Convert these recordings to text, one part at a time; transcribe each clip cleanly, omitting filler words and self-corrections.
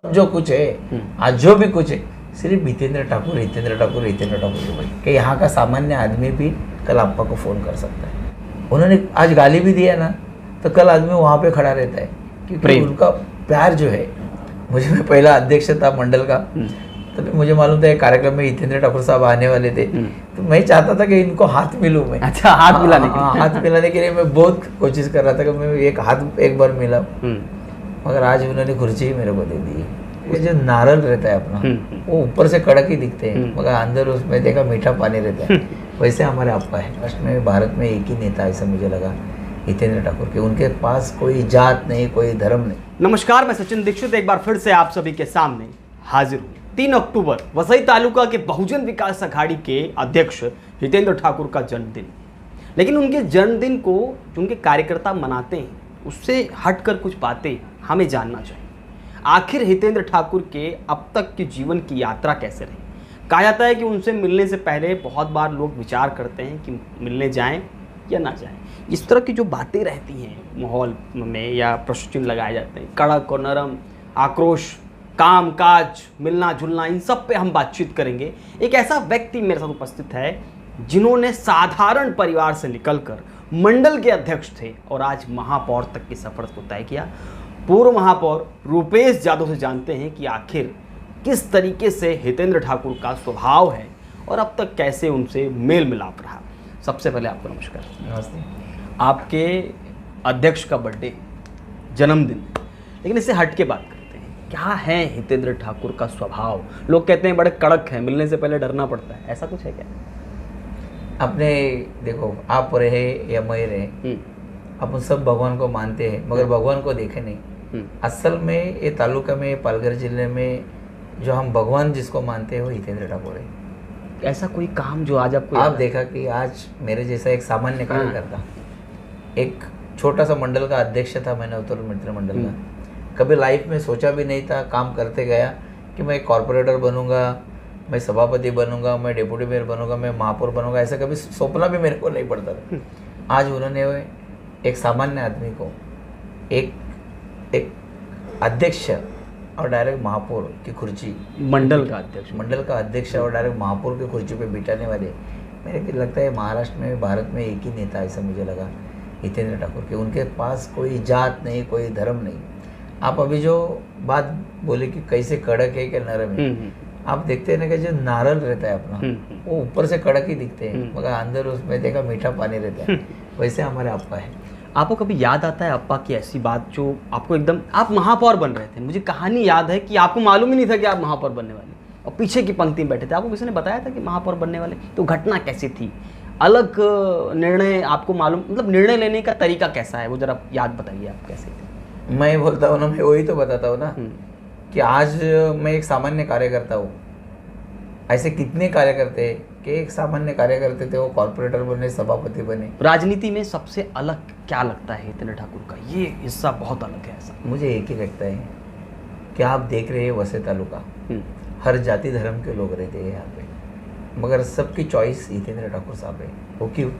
जो कुछ है आज जो भी कुछ है सिर्फ हितेंद्र ठाकुर हितेंद्र ठाकुर हितेंद्र ठाकुर के वजह कि यहाँ का सामान्य आदमी भी कल आपा को फ़ोन कर सकता है। उन्होंने आज गाली भी दिया ना तो कल आदमी वहाँ पे खड़ा रहता है क्योंकि उनका प्यार जो है। मैं पहला अध्यक्ष था मंडल का, तो मुझे मालूम था एक कार्यक्रम में हितेंद्र ठाकुर साहब आने वाले थे, तो मैं चाहता था कि इनको हाथ मिलूं मैं। अच्छा, हाथ मिलाने के लिए? हाथ मिलाने के लिए मैं बहुत कोशिश कर रहा था कि मैं एक हाथ एक बार मिला, मगर आज उन्होंने कुर्सी ही मेरे को दे दी। ये जो नारियल रहता है अपना वो ऊपर से कड़क ही दिखते हैं मगर अंदर उसमें देखा मीठा पानी रहता है। वैसे हमारे आपका है। राष्ट्र में भारत में एक ही नेता ऐसा मुझे लगा हितेंद्र ठाकुर के, उनके पास कोई जात नहीं कोई धर्म नहीं। नमस्कार, मैं सचिन दीक्षित एक बार फिर से आप सभी के सामने हाजिर हूँ। 3 अक्टूबर वसई तालुका के बहुजन विकास अघाड़ी के अध्यक्ष हितेंद्र ठाकुर का जन्मदिन, लेकिन उनके जन्मदिन को जो उनके कार्यकर्ता मनाते हैं उससे हटकर कुछ बातें हमें जानना चाहिए। आखिर हितेंद्र ठाकुर के अब तक के जीवन की यात्रा कैसे रही? कहा जाता है कि उनसे मिलने से पहले बहुत बार लोग विचार करते हैं कि मिलने जाएं या ना जाएं। इस तरह की जो बातें रहती हैं माहौल में या प्रश्न चिन्ह लगाए जाते हैं, कड़क और नरम, आक्रोश, काम काज, मिलना जुलना, इन सब पे हम बातचीत करेंगे। एक ऐसा व्यक्ति मेरे साथ उपस्थित है जिन्होंने साधारण परिवार से निकलकर मंडल के अध्यक्ष थे और आज महापौर तक की सफर को तय किया। पूर्व महापौर रूपेश यादव से जानते हैं कि आखिर किस तरीके से हितेंद्र ठाकुर का स्वभाव है और अब तक कैसे उनसे मेल मिलाप रहा। सबसे पहले आपको नमस्कार। नमस्ते। आपके अध्यक्ष का बर्थडे, जन्मदिन, लेकिन इससे हट के बात करते हैं। क्या है हितेंद्र ठाकुर का स्वभाव? लोग कहते हैं बड़े कड़क हैं, मिलने से पहले डरना पड़ता है, ऐसा कुछ है क्या? अपने देखो, आप रहे या मैं रहे, अपन सब भगवान को मानते हैं मगर भगवान को देखे नहीं। असल में ये तालुका में पालघर जिले में जो हम भगवान जिसको मानते हैं वो हितेंद्र ठाकुर है। ऐसा कोई काम जो आज आपको आप देखा कि आज मेरे जैसा एक सामान्य कार्यकर्ता, एक छोटा सा मंडल का अध्यक्ष था, मैंने उत्तर मित्र मंडल का, कभी लाइफ में सोचा भी नहीं था, काम करते गया कि मैं कॉर्पोरेटर बनूंगा, मैं सभापति बनूंगा, मैं डिप्टी मेयर बनूंगा, मैं महापौर बनूंगा, ऐसा कभी सपना भी मेरे को नहीं पड़ता था। आज उन्होंने एक सामान्य आदमी को एक अध्यक्ष और डायरेक्ट महापौर की कुर्सी, मंडल का अध्यक्ष और डायरेक्ट महापौर की कुर्सी पे बिठाने वाले, मेरे को लगता है महाराष्ट्र में भारत में एक ही नेता ऐसा मुझे लगा हितेंद्र ठाकुर के। उनके पास कोई जात नहीं कोई धर्म नहीं। आप अभी जो बात बोले कि कैसे कड़क है क्या नरम है, आप देखते हैं ना कि जो नारियल रहता है अपना वो ऊपर से कड़क ही दिखते हैं मगर अंदर उसमें देखा मीठा पानी रहता है। वैसे हमारे आपका है। आपको कभी याद आता है अप्पा की ऐसी बात जो आपको एकदम, आप महापौर बन रहे थे, मुझे कहानी याद है कि आपको मालूम ही नहीं था कि आप महापौर बनने वाले और पीछे की पंक्ति में बैठे थे, आपको किसी ने बताया था कि महापौर बनने वाले? तो घटना कैसी थी? अलग निर्णय आपको मालूम, मतलब निर्णय लेने का तरीका कैसा है वो जरा याद बताइए आप कैसे थे? मैं बोलता हूँ ना, मैं वही तो बताता हूँ ना कि आज मैं एक सामान्य कार्यकर्ता हूँ। ऐसे कितने कार्यकर्ते हैं कि एक सामान्य कार्यकर्ते थे वो कॉर्पोरेटर बने, सभापति बने। राजनीति में सबसे अलग क्या लगता है हितेंद्र ठाकुर का? ये हिस्सा बहुत अलग है। ऐसा मुझे एक ही लगता है कि आप देख रहे हैं वसई तालुका, हर जाति धर्म के लोग रहते हैं यहाँ पे, मगर सबकी चॉइस हितेंद्र ठाकुर साहब है। वो क्यों?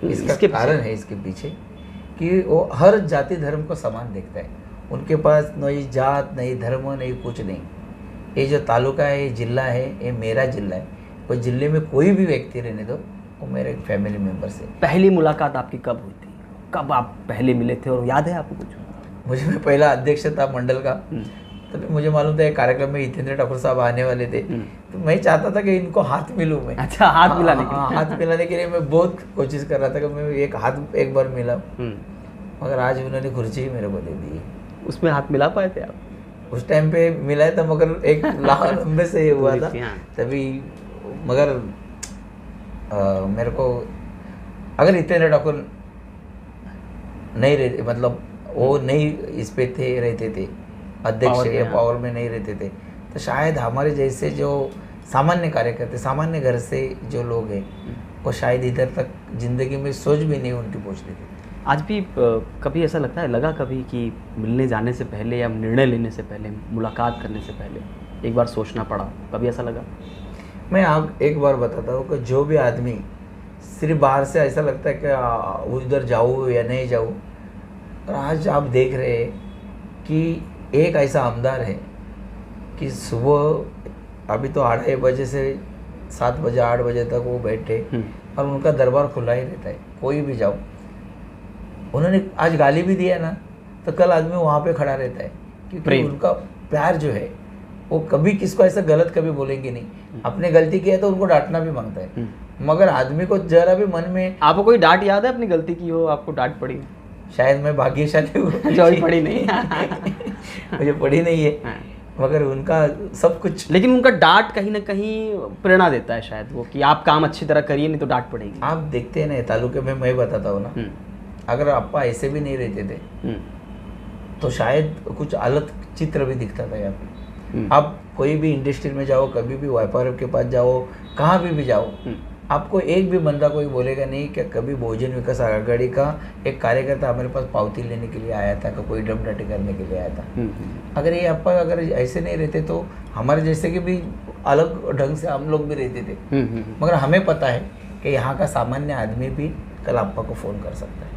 इसका कारण है इसके पीछे कि वो हर जाति धर्म को समान देखता है। उनके पास नहीं जात नहीं धर्म नहीं कुछ नहीं। ये जो तालुका है, ये जिला है, ये मेरा जिला है। कोई जिले में कोई भी व्यक्ति रहने दो, वो मेरे एक फैमिली मेम्बर से। पहली मुलाकात आपकी कब हुई थी? कब आप पहले मिले थे और याद है आपको कुछ? मैं पहला अध्यक्ष था मंडल का, तो मुझे मालूम था एक कार्यक्रम में हितेंद्र ठाकुर साहब आने वाले थे, तो मैं चाहता था कि इनको हाथ मिलूं मैं। अच्छा, हाथ मिलाने के लिए? हाथ मिलाने के लिए मैं बहुत कोशिश कर रहा था कि मैं एक हाथ एक बार मिला, मगर आज उन्होंने कुर्सी ही मेरे को दे दी। उसमें हाथ मिला पाए थे आप? उस टाइम पे मिला था मगर एक लंबे से हुआ था तभी, मगर मेरे को अगर हितेंद्र ठाकुर नहीं रहते, मतलब वो नहीं इस पे रहते थे अध्यक्ष या पावर में नहीं रहते थे, तो शायद हमारे जैसे जो सामान्य कार्यकर्ता, सामान्य घर से जो लोग हैं, वो शायद इधर तक जिंदगी में सोच भी नहीं उनकी पहुँचती थी। आज भी कभी ऐसा लगता है, लगा कभी कि मिलने जाने से पहले या निर्णय लेने से पहले, मुलाकात करने से पहले एक बार सोचना पड़ा? कभी ऐसा लगा? मैं आप एक बार बताता हूँ कि जो भी आदमी सिर्फ बाहर से ऐसा लगता है कि उधर जाऊँ या नहीं जाऊँ, और आज आप देख रहे हैं कि एक ऐसा आमदार है कि सुबह अभी तो 8:30 बजे से 7 बजे 8 बजे तक वो बैठे और उनका दरबार खुला ही रहता है, कोई भी जाओ। उन्होंने आज गाली भी दिया ना तो कल आदमी वहाँ पे खड़ा रहता है, क्योंकि उनका प्यार जो है वो कभी किसको ऐसा गलत कभी बोलेंगे नहीं। अपने गलती किया तो उनको डांटना भी मांगता है, मगर आदमी को जरा भी मन में। आपको कोई डांट याद है अपनी गलती की हो, आपको डांट पड़ी? शायद मैं भाग्यशाली हूँ जो पड़ी नहीं मुझे पड़ी नहीं है, मगर उनका सब कुछ। लेकिन उनका डांट कहीं ना कहीं प्रेरणा देता है शायद वो, कि आप काम अच्छी तरह करिए नहीं तो डांट पड़ेगी। आप देखते हैं ना तालुके में, मैं बताता हूँ ना, अगर अप्पा ऐसे भी नहीं रहते थे तो शायद कुछ अलग चित्र भी दिखता था यहाँ पे। आप कोई भी इंडस्ट्री में जाओ, कभी भी व्यापार के पास जाओ, कहाँ भी जाओ, आपको एक भी बंदा कोई बोलेगा नहीं कि कभी बहुजन विकास आघाड़ी का एक कार्यकर्ता हमारे पास पावती लेने के लिए आया था, कि कोई डमडटी करने के लिए आया था। अगर ये अप्पा अगर ऐसे नहीं रहते तो हमारे जैसे कि भी अलग ढंग से हम लोग भी रहते थे। मगर हमें पता है कि यहाँ का सामान्य आदमी भी कल अप्पा को फ़ोन कर सकता है।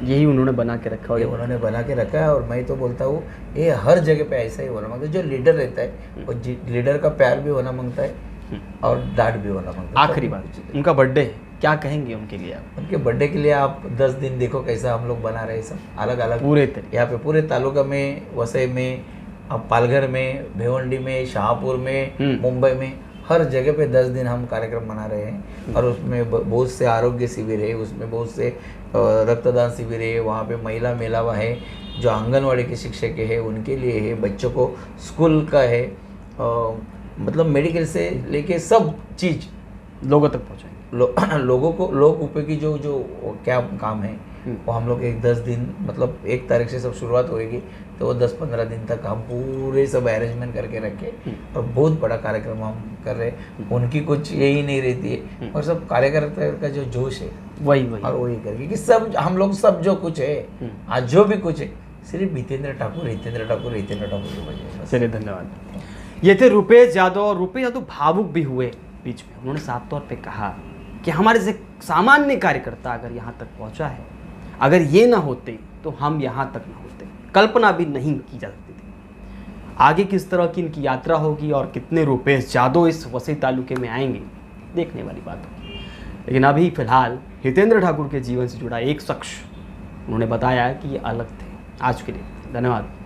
यही उन्होंने बना के रखा है, उन्होंने बना के रखा है। और मैं तो बोलता हूँ ये हर जगह पे ऐसा ही होना मांगता है। जो लीडर रहता है वो लीडर का प्यार भी होना मांगता है और डांट भी होना मांगता है। आखिरी बात, उनका बर्थडे क्या कहेंगे उनके लिए आप? उनके बर्थडे के लिए आप 10 दिन देखो कैसा हम लोग बना रहे हैं, सब अलग अलग पूरे तरीके। यहाँ पे पूरे तालुका में, वसई में, अब पालघर में, भिवंडी में, शाहपुर में, मुंबई में, हर जगह पे 10 दिन हम कार्यक्रम मना रहे हैं। और उसमें बहुत से आरोग्य शिविर है, उसमें बहुत से रक्तदान शिविर है, वहाँ पे महिला मेलावा है, जो आंगनवाड़ी के शिक्षक है उनके लिए है, बच्चों को स्कूल का है, मतलब मेडिकल से लेके सब चीज़ लोगों तक पहुँचाएंगे। लोगों को लोग उपयोगी जो क्या काम है वो हम लोग एक 10 दिन, मतलब 1 तारीख से सब शुरुआत होएगी तो वो 10-15 दिन तक हम पूरे सब अरेंजमेंट करके रखे और बहुत बड़ा कार्यक्रम हम कर रहे हैं। उनकी कुछ यही नहीं रहती है और सब कार्यकर्ता का जो जोश है वही और वही करके कि सब हम लोग सब जो कुछ है आज जो भी कुछ है सिर्फ हितेंद्र ठाकुर की वजह से। चलिए धन्यवाद। ये थे रुपेश यादव। और रुपेश यादव भावुक भी हुए बीच में। उन्होंने साफ तौर पे कहा कि हमारे से सामान्य कार्यकर्ता अगर यहाँ तक पहुँचा है, अगर ये ना होते तो हम यहाँ तक ना होते, कल्पना भी नहीं की जा सकती थी। आगे किस तरह की इनकी यात्रा होगी और कितने रुपेश यादव इस वसई तालुके में आएंगे, देखने वाली बात होगी। लेकिन अभी फिलहाल हितेंद्र ठाकुर के जीवन से जुड़ा एक शख्स उन्होंने बताया कि ये अलग थे। आज के लिए धन्यवाद।